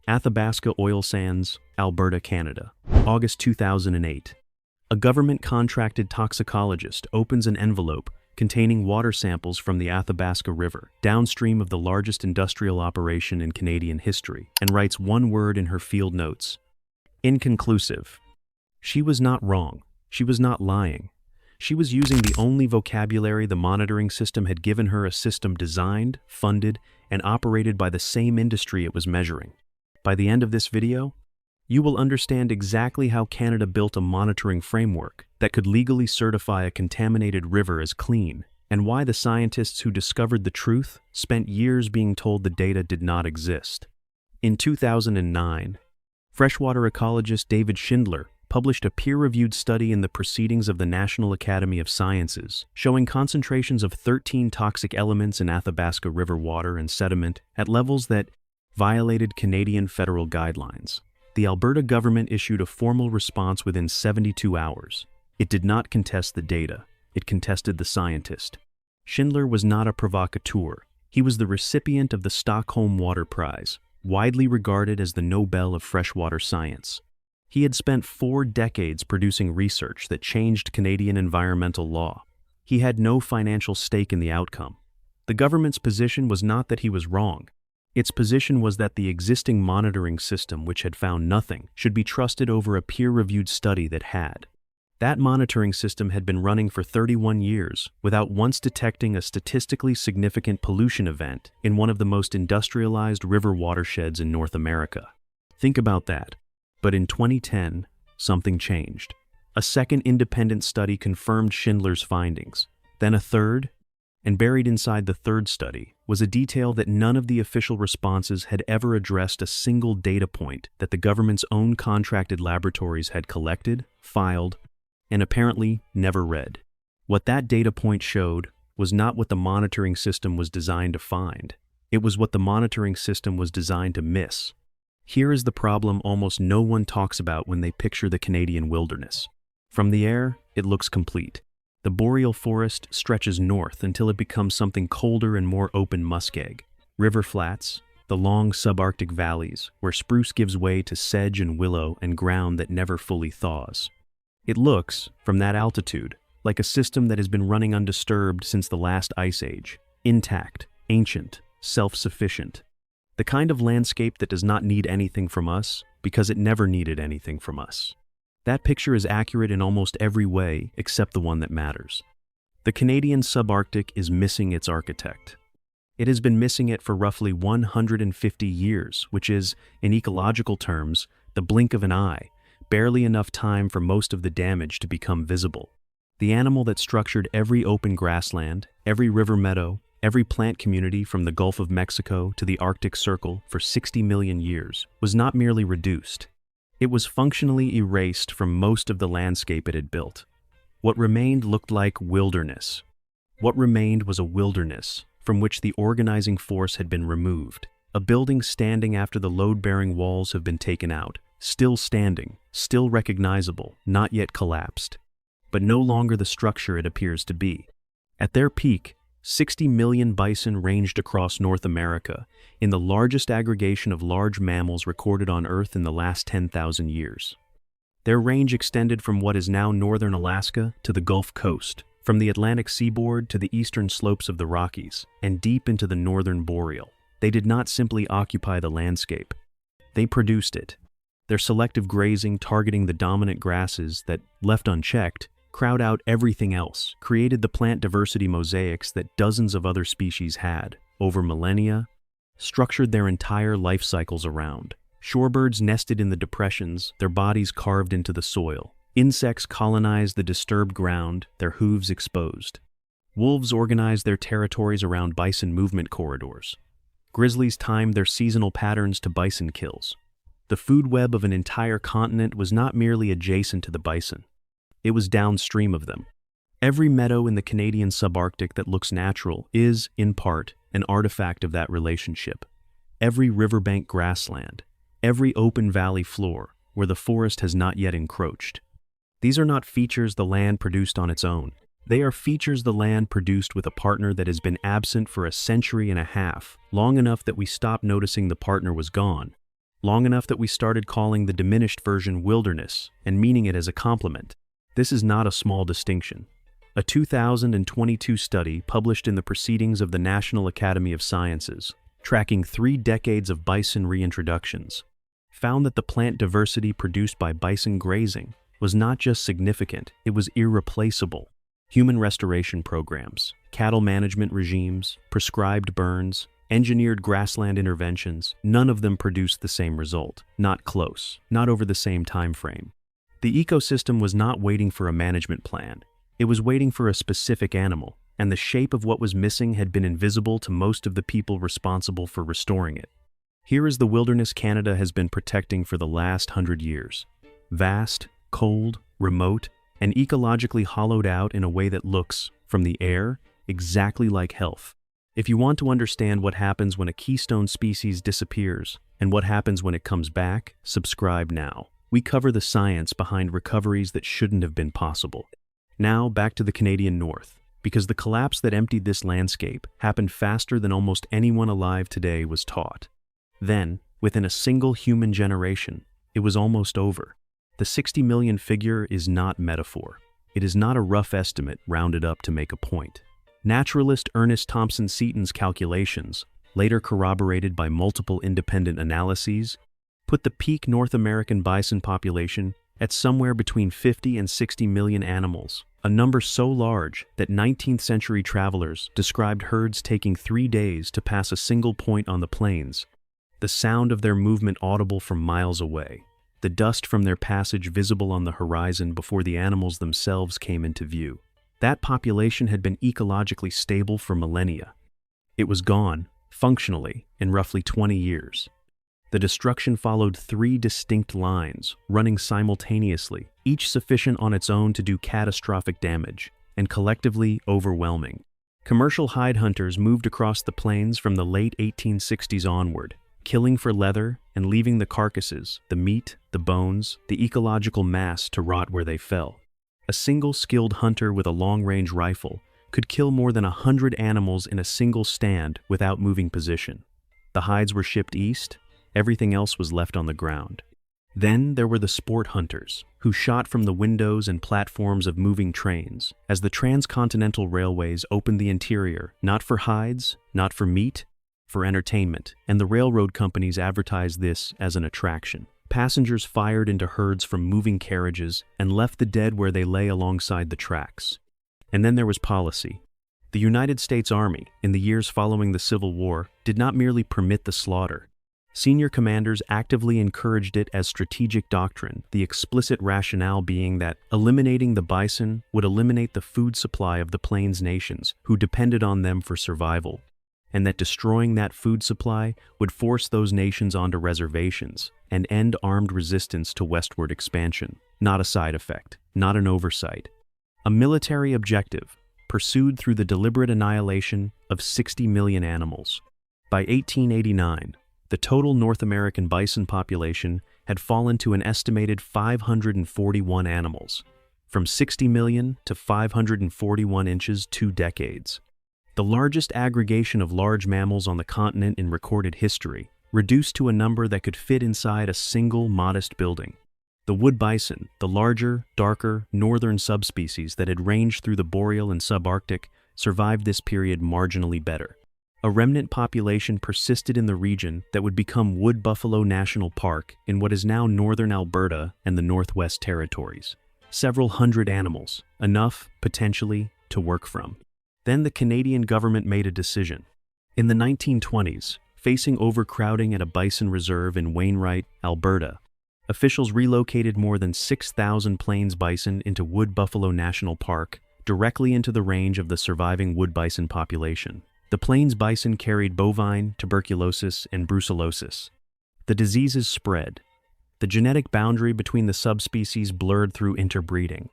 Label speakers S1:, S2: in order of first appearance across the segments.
S1: Athabasca Oil Sands, Alberta, Canada. August 2008. A government-contracted toxicologist opens an envelope containing water samples from the Athabasca River, downstream of the largest industrial operation in Canadian history, and writes one word in her field notes: inconclusive. She was not wrong. She was not lying. She was using the only vocabulary the monitoring system had given her, a system designed, funded, and operated by the same industry it was measuring. By the end of this video, you will understand exactly how Canada built a monitoring framework that could legally certify a contaminated river as clean, and why the scientists who discovered the truth spent years being told the data did not exist. In 2009, freshwater ecologist David Schindler published a peer-reviewed study in the Proceedings of the National Academy of Sciences, showing concentrations of 13 toxic elements in Athabasca River water and sediment at levels that violated Canadian federal guidelines. The Alberta government issued a formal response within 72 hours. It did not contest the data. It contested the scientist. Schindler was not a provocateur. He was the recipient of the Stockholm Water Prize, widely regarded as the Nobel of freshwater science. He had spent 4 decades producing research that changed Canadian environmental law. He had no financial stake in the outcome. The government's position was not that he was wrong. Its position was that the existing monitoring system, which had found nothing, should be trusted over a peer-reviewed study that had. That monitoring system had been running for 31 years without once detecting a statistically significant pollution event in one of the most industrialized river watersheds in North America. Think about that. But in 2010, something changed. A second independent study confirmed Schindler's findings, then a third, and buried inside the third study was a detail that none of the official responses had ever addressed: a single data point that the government's own contracted laboratories had collected, filed, and apparently never read. What that data point showed was not what the monitoring system was designed to find. It was what the monitoring system was designed to miss. Here is the problem almost no one talks about when they picture the Canadian wilderness. From the air, it looks complete. The boreal forest stretches north until it becomes something colder and more open muskeg. River flats, the long subarctic valleys where spruce gives way to sedge and willow and ground that never fully thaws. It looks, from that altitude, like a system that has been running undisturbed since the last ice age, intact, ancient, self-sufficient. The kind of landscape that does not need anything from us because it never needed anything from us. That picture is accurate in almost every way except the one that matters. The Canadian subarctic is missing its architect. It has been missing it for roughly 150 years, which is, in ecological terms, the blink of an eye, barely enough time for most of the damage to become visible. The animal that structured every open grassland, every river meadow, every plant community from the Gulf of Mexico to the Arctic Circle for 60 million years was not merely reduced. It was functionally erased from most of the landscape it had built. What remained looked like wilderness. What remained was a wilderness from which the organizing force had been removed. A building standing after the load-bearing walls have been taken out, still standing, still recognizable, not yet collapsed, but no longer the structure it appears to be. At their peak, 60 million bison ranged across North America in the largest aggregation of large mammals recorded on Earth in the last 10,000 years. Their range extended from what is now northern Alaska to the Gulf Coast, from the Atlantic seaboard to the eastern slopes of the Rockies, and deep into the northern boreal. They did not simply occupy the landscape. They produced it. Their selective grazing targeting the dominant grasses that, left unchecked, crowd out everything else, created the plant diversity mosaics that dozens of other species had, over millennia, structured their entire life cycles around. Shorebirds nested in the depressions, their bodies carved into the soil. Insects colonized the disturbed ground, their hooves exposed. Wolves organized their territories around bison movement corridors. Grizzlies timed their seasonal patterns to bison kills. The food web of an entire continent was not merely adjacent to the bison. It was downstream of them. Every meadow in the Canadian subarctic that looks natural is, in part, an artifact of that relationship. Every riverbank grassland, every open valley floor where the forest has not yet encroached. These are not features the land produced on its own. They are features the land produced with a partner that has been absent for a century and a half, long enough that we stopped noticing the partner was gone, long enough that we started calling the diminished version wilderness and meaning it as a compliment. This is not a small distinction. A 2022 study published in the Proceedings of the National Academy of Sciences, tracking 3 decades of bison reintroductions, found that the plant diversity produced by bison grazing was not just significant, it was irreplaceable. Human restoration programs, cattle management regimes, prescribed burns, engineered grassland interventions, none of them produced the same result. Not close, not over the same time frame. The ecosystem was not waiting for a management plan. It was waiting for a specific animal, and the shape of what was missing had been invisible to most of the people responsible for restoring it. Here is the wilderness Canada has been protecting for the last 100 years. Vast, cold, remote, and ecologically hollowed out in a way that looks, from the air, exactly like health. If you want to understand what happens when a keystone species disappears and what happens when it comes back, subscribe now. We cover the science behind recoveries that shouldn't have been possible. Now, back to the Canadian North, because the collapse that emptied this landscape happened faster than almost anyone alive today was taught. Then, within a single human generation, it was almost over. The 60 million figure is not metaphor. It is not a rough estimate rounded up to make a point. Naturalist Ernest Thompson Seton's calculations, later corroborated by multiple independent analyses, put the peak North American bison population at somewhere between 50 and 60 million animals, a number so large that 19th century travelers described herds taking 3 days to pass a single point on the plains, the sound of their movement audible from miles away, the dust from their passage visible on the horizon before the animals themselves came into view. That population had been ecologically stable for millennia. It was gone, functionally, in roughly 20 years. The destruction followed 3 distinct lines, running simultaneously, each sufficient on its own to do catastrophic damage, and collectively overwhelming. Commercial hide hunters moved across the plains from the late 1860s onward, killing for leather and leaving the carcasses, the meat, the bones, the ecological mass to rot where they fell. A single skilled hunter with a long-range rifle could kill more than 100 animals in a single stand without moving position. The hides were shipped east, everything else was left on the ground. Then there were the sport hunters, who shot from the windows and platforms of moving trains, as the transcontinental railways opened the interior, not for hides, not for meat, for entertainment, and the railroad companies advertised this as an attraction. Passengers fired into herds from moving carriages and left the dead where they lay alongside the tracks. And then there was policy. The United States Army, in the years following the Civil War, did not merely permit the slaughter. Senior commanders actively encouraged it as strategic doctrine, the explicit rationale being that eliminating the bison would eliminate the food supply of the Plains nations, who depended on them for survival, and that destroying that food supply would force those nations onto reservations and end armed resistance to westward expansion. Not a side effect, not an oversight. A military objective, pursued through the deliberate annihilation of 60 million animals. By 1889, the total North American bison population had fallen to an estimated 541 animals, from 60 million to 541 inches 2 decades. The largest aggregation of large mammals on the continent in recorded history, reduced to a number that could fit inside a single modest building. The wood bison, the larger, darker, northern subspecies that had ranged through the boreal and subarctic, survived this period marginally better. A remnant population persisted in the region that would become Wood Buffalo National Park in what is now northern Alberta and the Northwest Territories. Several hundred animals, enough, potentially, to work from. Then the Canadian government made a decision. In the 1920s, facing overcrowding at a bison reserve in Wainwright, Alberta, officials relocated more than 6,000 plains bison into Wood Buffalo National Park, directly into the range of the surviving wood bison population. The plains bison carried bovine, tuberculosis, and brucellosis. The diseases spread. The genetic boundary between the subspecies blurred through interbreeding.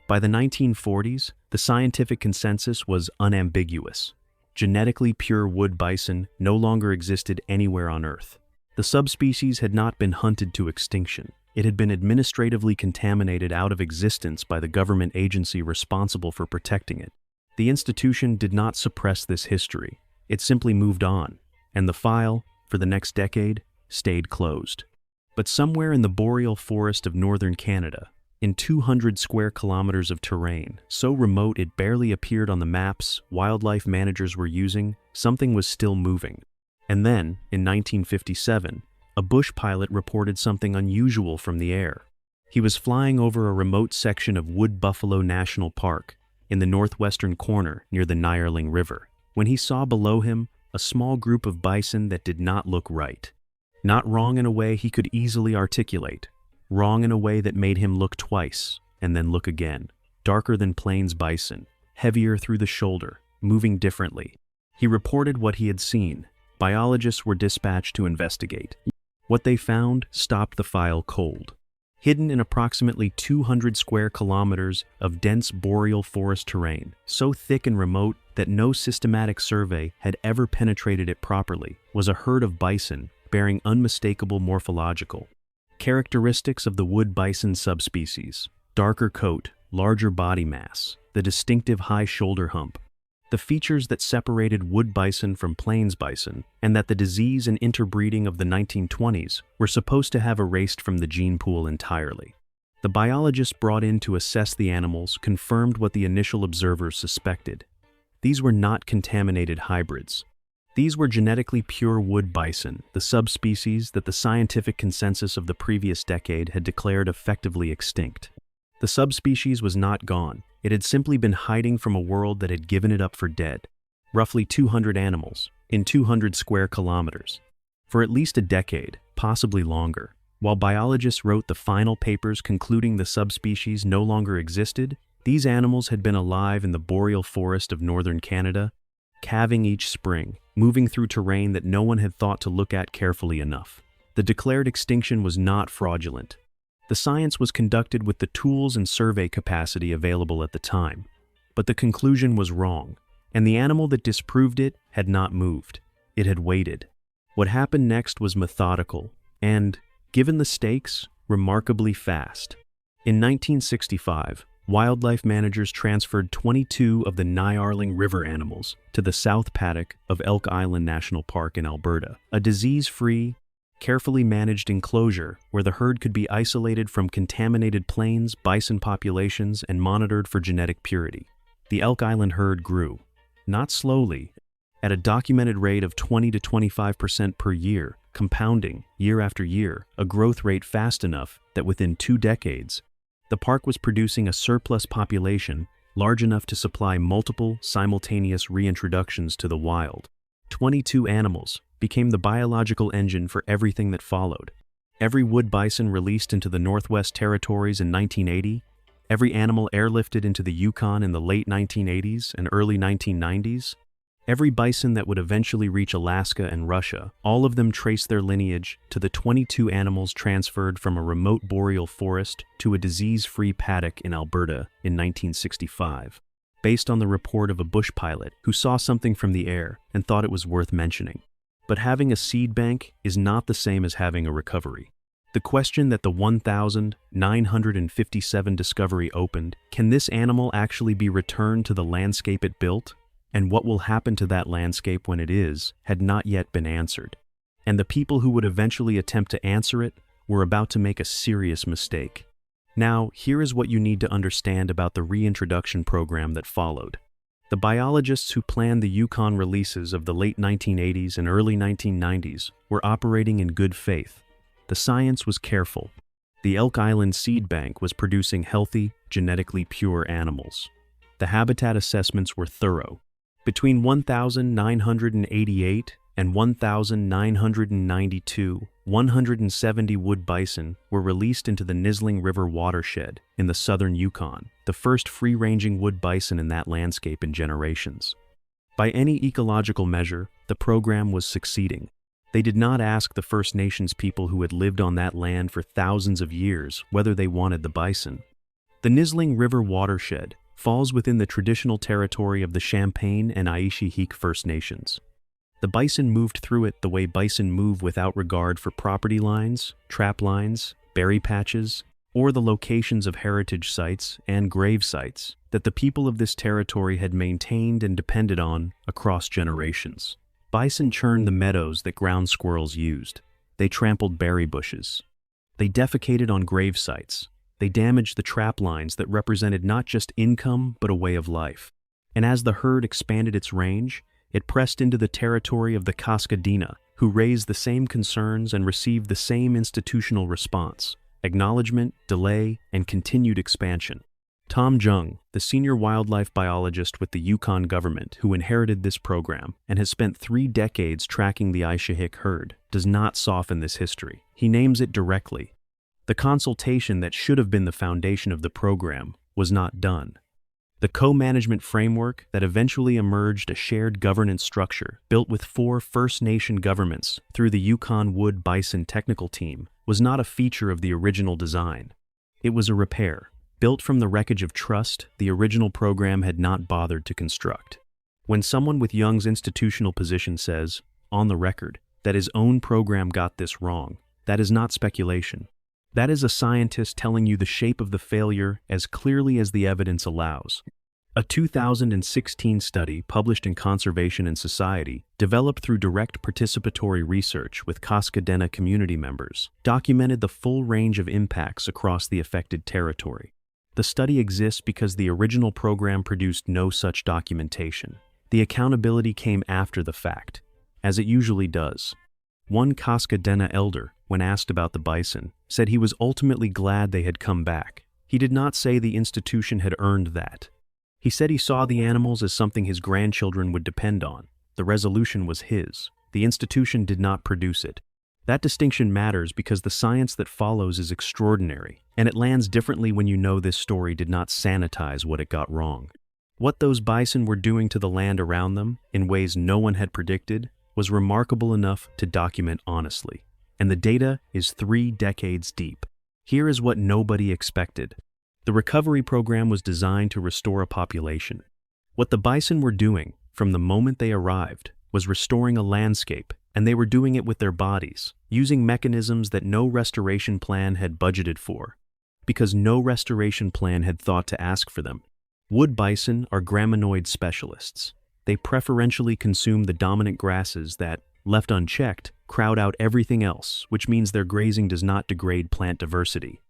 S1: By the 1940s, the scientific consensus was unambiguous. Genetically pure wood bison no longer existed anywhere on Earth. The subspecies had not been hunted to extinction. It had been administratively contaminated out of existence by the government agency responsible for protecting it. The institution did not suppress this history. It simply moved on, and the file, for the next decade, stayed closed. But somewhere in the boreal forest of northern Canada, in 200 square kilometers of terrain, so remote it barely appeared on the maps wildlife managers were using, something was still moving. And then, in 1957, a bush pilot reported something unusual from the air. He was flying over a remote section of Wood Buffalo National Park, in the northwestern corner near the Annihilation River, when he saw below him a small group of bison that did not look right. Not wrong in a way he could easily articulate, wrong in a way that made him look twice, and then look again. Darker than plains bison, heavier through the shoulder, moving differently. He reported what he had seen. Biologists were dispatched to investigate. What they found stopped the file cold. Hidden in approximately 200 square kilometers of dense boreal forest terrain, so thick and remote that no systematic survey had ever penetrated it properly, was a herd of bison bearing unmistakable morphological characteristics of the wood bison subspecies: darker coat, larger body mass, the distinctive high shoulder hump. The features that separated wood bison from plains bison, and that the disease and interbreeding of the 1920s were supposed to have erased from the gene pool entirely. The biologists brought in to assess the animals confirmed what the initial observers suspected. These were not contaminated hybrids. These were genetically pure wood bison, the subspecies that the scientific consensus of the previous decade had declared effectively extinct. The subspecies was not gone. It had simply been hiding from a world that had given it up for dead. Roughly 200 animals, in 200 square kilometers. For at least a decade, possibly longer. While biologists wrote the final papers concluding the subspecies no longer existed, these animals had been alive in the boreal forest of northern Canada, calving each spring, moving through terrain that no one had thought to look at carefully enough. The declared extinction was not fraudulent. The science was conducted with the tools and survey capacity available at the time. But the conclusion was wrong, and the animal that disproved it had not moved. It had waited. What happened next was methodical and, given the stakes, remarkably fast. In 1965, wildlife managers transferred 22 of the Annihilation River animals to the South Paddock of Elk Island National Park in Alberta, a disease-free, carefully managed enclosure where the herd could be isolated from contaminated plains, bison populations, and monitored for genetic purity. The Elk Island herd grew, not slowly, at a documented rate of 20 to 25% per year, compounding, year after year, a growth rate fast enough that within 2 decades, the park was producing a surplus population large enough to supply multiple, simultaneous reintroductions to the wild. 22 animals became the biological engine for everything that followed. Every wood bison released into the Northwest Territories in 1980, every animal airlifted into the Yukon in the late 1980s and early 1990s, every bison that would eventually reach Alaska and Russia, all of them trace their lineage to the 22 animals transferred from a remote boreal forest to a disease-free paddock in Alberta in 1965, based on the report of a bush pilot who saw something from the air and thought it was worth mentioning. But having a seed bank is not the same as having a recovery. The question that the 1,957 discovery opened, can this animal actually be returned to the landscape it built? And what will happen to that landscape when it is, had not yet been answered. And the people who would eventually attempt to answer it were about to make a serious mistake. Now, here is what you need to understand about the reintroduction program that followed. The biologists who planned the Yukon releases of the late 1980s and early 1990s were operating in good faith. The science was careful. The Elk Island Seed Bank was producing healthy, genetically pure animals. The habitat assessments were thorough. Between 1,988 and 1,992, 170 wood bison were released into the Nisling River watershed in the southern Yukon, the first free-ranging wood bison in that landscape in generations. By any ecological measure, the program was succeeding. They did not ask the First Nations people who had lived on that land for thousands of years whether they wanted the bison. The Nisling River watershed falls within the traditional territory of the Champagne and Aishihik First Nations. The bison moved through it the way bison move without regard for property lines, trap lines, berry patches, or the locations of heritage sites and grave sites that the people of this territory had maintained and depended on across generations. Bison churned the meadows that ground squirrels used. They trampled berry bushes. They defecated on grave sites. They damaged the trap lines that represented not just income but a way of life. And as the herd expanded its range, it pressed into the territory of the Cascadena, who raised the same concerns and received the same institutional response: acknowledgement, delay, and continued expansion. Tom Jung, the senior wildlife biologist with the Yukon government who inherited this program and has spent 3 decades tracking the Aishihik herd, does not soften this history. He names it directly. The consultation that should have been the foundation of the program was not done. The co-management framework that eventually emerged a shared governance structure built with 4 First Nation governments through the Yukon Wood Bison technical team was not a feature of the original design. It was a repair, built from the wreckage of trust the original program had not bothered to construct. When someone with Jung's institutional position says, on the record, that his own program got this wrong, that is not speculation. That is a scientist telling you the shape of the failure as clearly as the evidence allows. A 2016 study published in Conservation and Society, developed through direct participatory research with Cascadena community members, documented the full range of impacts across the affected territory. The study exists because the original program produced no such documentation. The accountability came after the fact, as it usually does. One Cascadena elder, when asked about the bison, said he was ultimately glad they had come back. He did not say the institution had earned that. He said he saw the animals as something his grandchildren would depend on. The resolution was his. The institution did not produce it. That distinction matters because the science that follows is extraordinary, and it lands differently when you know this story did not sanitize what it got wrong. What those bison were doing to the land around them, in ways no one had predicted, was remarkable enough to document honestly. And the data is 3 decades deep. Here is what nobody expected. The recovery program was designed to restore a population. What the bison were doing, from the moment they arrived, was restoring a landscape, and they were doing it with their bodies, using mechanisms that no restoration plan had budgeted for, because no restoration plan had thought to ask for them. Wood bison are graminoid specialists. They preferentially consume the dominant grasses that, left unchecked, crowd out everything else, which means their grazing does not degrade plant diversity.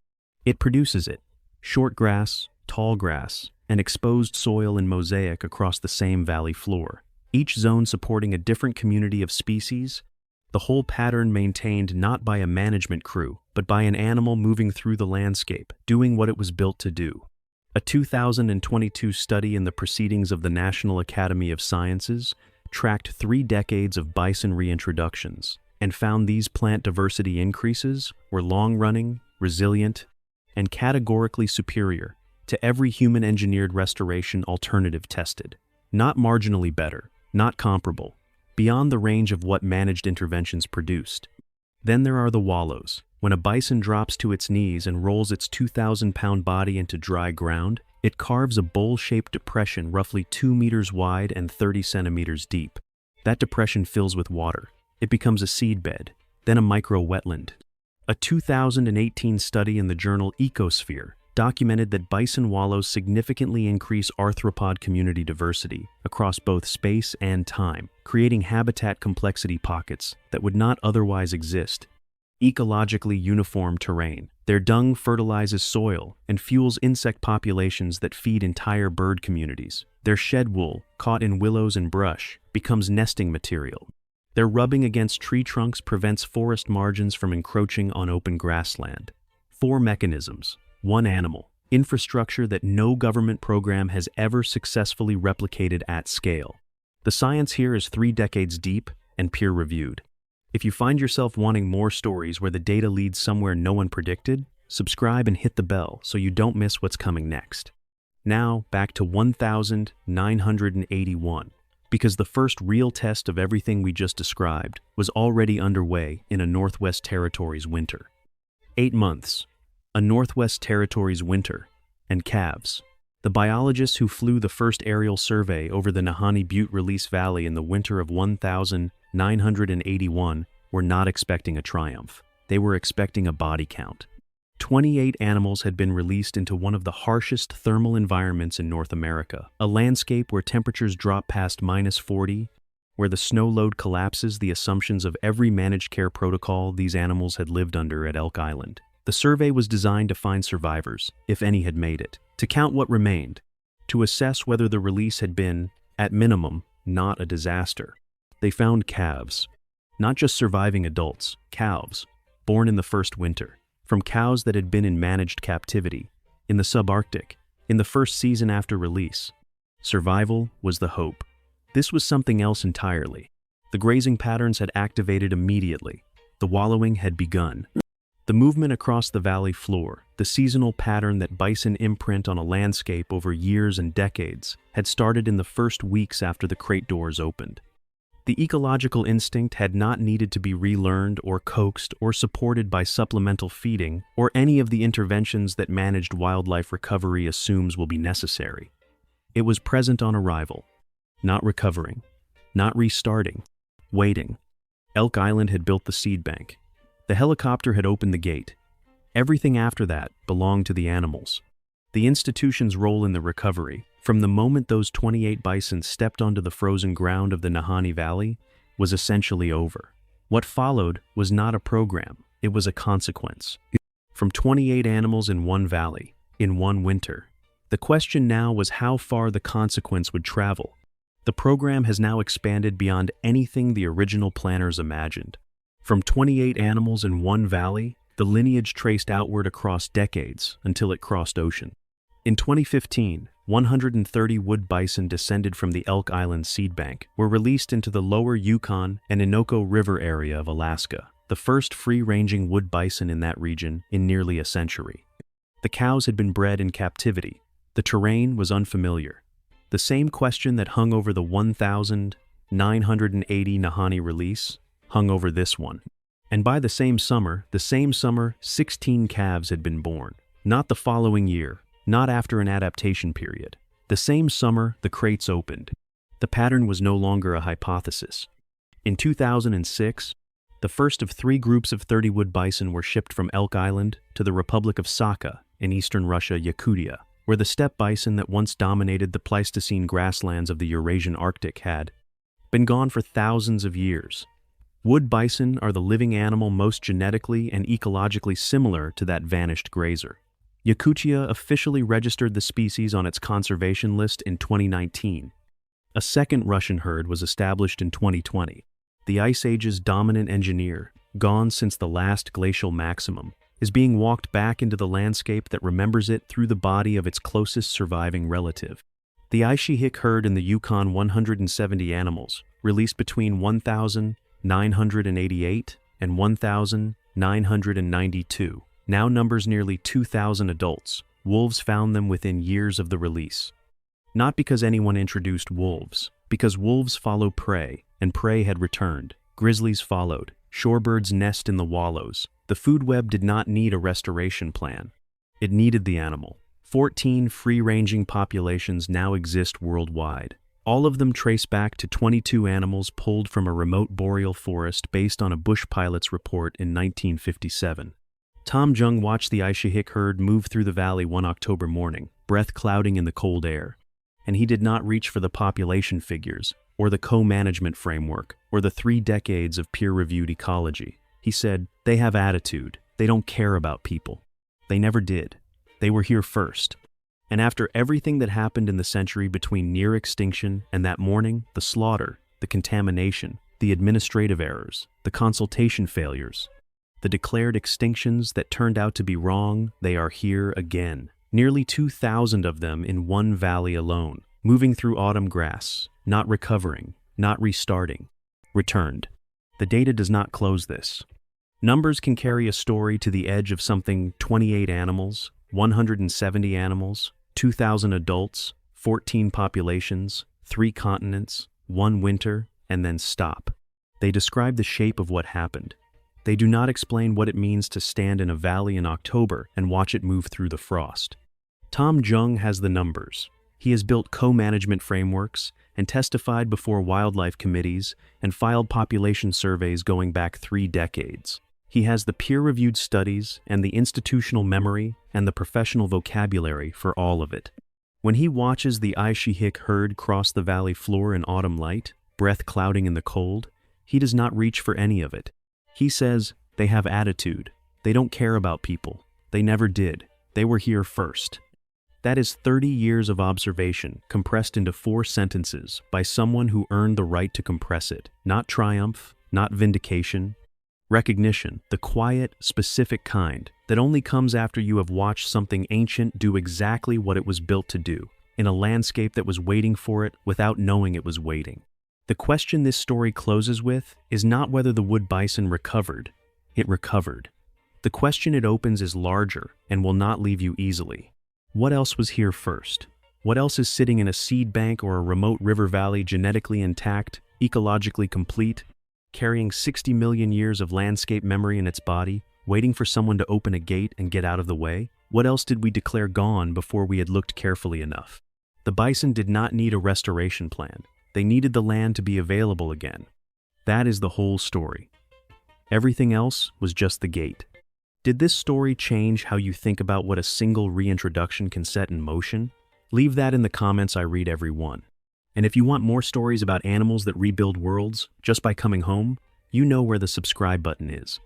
S1: It produces it: short grass, tall grass, and exposed soil in mosaic across the same valley floor, each zone supporting a different community of species, the whole pattern maintained not by a management crew, but by an animal moving through the landscape, doing what it was built to do. A 2022 study in the Proceedings of the National Academy of Sciences tracked 3 decades of bison reintroductions and found these plant diversity increases were long-running, resilient, and categorically superior to every human-engineered restoration alternative tested. Not marginally better, not comparable, beyond the range of what managed interventions produced. Then there are the wallows. When a bison drops to its knees and rolls its 2,000-pound body into dry ground, it carves a bowl-shaped depression roughly 2 meters wide and 30 centimeters deep. That depression fills with water. It becomes a seedbed, then a micro-wetland. A 2018 study in the journal Ecosphere documented that bison wallows significantly increase arthropod community diversity across both space and time, creating habitat complexity pockets that would not otherwise exist. Ecologically uniform terrain. Their dung fertilizes soil and fuels insect populations that feed entire bird communities. Their shed wool, caught in willows and brush, becomes nesting material. Their rubbing against tree trunks prevents forest margins from encroaching on open grassland. 4 mechanisms, 1 animal, infrastructure that no government program has ever successfully replicated at scale. The science here is 3 decades deep and peer-reviewed. If you find yourself wanting more stories where the data leads somewhere no one predicted, subscribe and hit the bell so you don't miss what's coming next. Now, back to 1981, because the first real test of everything we just described was already underway in a Northwest Territories winter. 8 months, a Northwest Territories winter, and calves. The biologists who flew the first aerial survey over the Nahanni Butte Release Valley in the winter of 1981 were not expecting a triumph. They were expecting a body count. 28 animals had been released into one of the harshest thermal environments in North America, a landscape where temperatures drop past -40, where the snow load collapses the assumptions of every managed care protocol these animals had lived under at Elk Island. The survey was designed to find survivors, if any had made it, to count what remained, to assess whether the release had been, at minimum, not a disaster. They found calves. Not just surviving adults, calves, born in the first winter, from cows that had been in managed captivity, in the subarctic, in the first season after release. Survival was the hope. This was something else entirely. The grazing patterns had activated immediately. The wallowing had begun. The movement across the valley floor, the seasonal pattern that bison imprint on a landscape over years and decades, had started in the first weeks after the crate doors opened. The ecological instinct had not needed to be relearned or coaxed or supported by supplemental feeding or any of the interventions that managed wildlife recovery assumes will be necessary. It was present on arrival, not recovering, not restarting, waiting. Elk Island had built the seed bank. The helicopter had opened the gate. Everything after that belonged to the animals. The institution's role in the recovery, from the moment those 28 bison stepped onto the frozen ground of the Nahanni Valley, was essentially over. What followed was not a program, it was a consequence. From 28 animals in one valley, in one winter. The question now was how far the consequence would travel. The program has now expanded beyond anything the original planners imagined. From 28 animals in one valley, the lineage traced outward across decades until it crossed ocean. In 2015, 130 wood bison descended from the Elk Island seed bank were released into the lower Yukon and Innoko River area of Alaska, the first free-ranging wood bison in that region in nearly a century. The cows had been bred in captivity. The terrain was unfamiliar. The same question that hung over the 1,980 Nahanni release hung over this one. And by the same summer, 16 calves had been born. Not the following year, not after an adaptation period. The same summer, the crates opened. The pattern was no longer a hypothesis. In 2006, the first of 3 groups of 30 wood bison were shipped from Elk Island to the Republic of Sakha in eastern Russia, Yakutia, where the steppe bison that once dominated the Pleistocene grasslands of the Eurasian Arctic had been gone for thousands of years. Wood bison are the living animal most genetically and ecologically similar to that vanished grazer. Yakutia officially registered the species on its conservation list in 2019. A second Russian herd was established in 2020. The Ice Age's dominant engineer, gone since the last glacial maximum, is being walked back into the landscape that remembers it through the body of its closest surviving relative. The Aishihik herd in the Yukon, 170 animals, released between 1,988 and 1,992, now numbers nearly 2,000 adults. Wolves found them within years of the release. Not because anyone introduced wolves, because wolves follow prey, and prey had returned. Grizzlies followed. Shorebirds nest in the wallows. The food web did not need a restoration plan. It needed the animal. 14 free-ranging populations now exist worldwide. All of them trace back to 22 animals pulled from a remote boreal forest based on a bush pilot's report in 1957. Tom Jung watched the Aishihik herd move through the valley one October morning, breath clouding in the cold air. And he did not reach for the population figures, or the co-management framework, or the 3 decades of peer-reviewed ecology. He said, "They have attitude. They don't care about people. They never did. They were here first." And after everything that happened in the century between near extinction and that morning, the slaughter, the contamination, the administrative errors, the consultation failures, the declared extinctions that turned out to be wrong, they are here again. Nearly 2,000 of them in one valley alone, moving through autumn grass, not recovering, not restarting, returned. The data does not close this. Numbers can carry a story to the edge of something: 28 animals, 170 animals, 2,000 adults, 14 populations, 3 continents, 1 winter, and then stop. They describe the shape of what happened. They do not explain what it means to stand in a valley in October and watch it move through the frost. Tom Jung has the numbers. He has built co-management frameworks and testified before wildlife committees and filed population surveys going back 3 decades. He has the peer-reviewed studies and the institutional memory and the professional vocabulary for all of it. When he watches the Aishihik herd cross the valley floor in autumn light, breath clouding in the cold, he does not reach for any of it. He says, "They have attitude. They don't care about people. They never did. They were here first. That is 30 years of observation compressed into 4 sentences by someone who earned the right to compress it. Not triumph, not vindication. Recognition, the quiet, specific kind that only comes after you have watched something ancient do exactly what it was built to do, in a landscape that was waiting for it without knowing it was waiting. The question this story closes with is not whether the wood bison recovered. It recovered. The question it opens is larger and will not leave you easily. What else was here first? What else is sitting in a seed bank or a remote river valley genetically intact, ecologically complete, carrying 60 million years of landscape memory in its body, waiting for someone to open a gate and get out of the way? What else did we declare gone before we had looked carefully enough? The bison did not need a restoration plan. They needed the land to be available again. That is the whole story. Everything else was just the gate. Did this story change how you think about what a single reintroduction can set in motion? Leave that in the comments. I read every one. And if you want more stories about animals that rebuild worlds just by coming home, you know where the subscribe button is.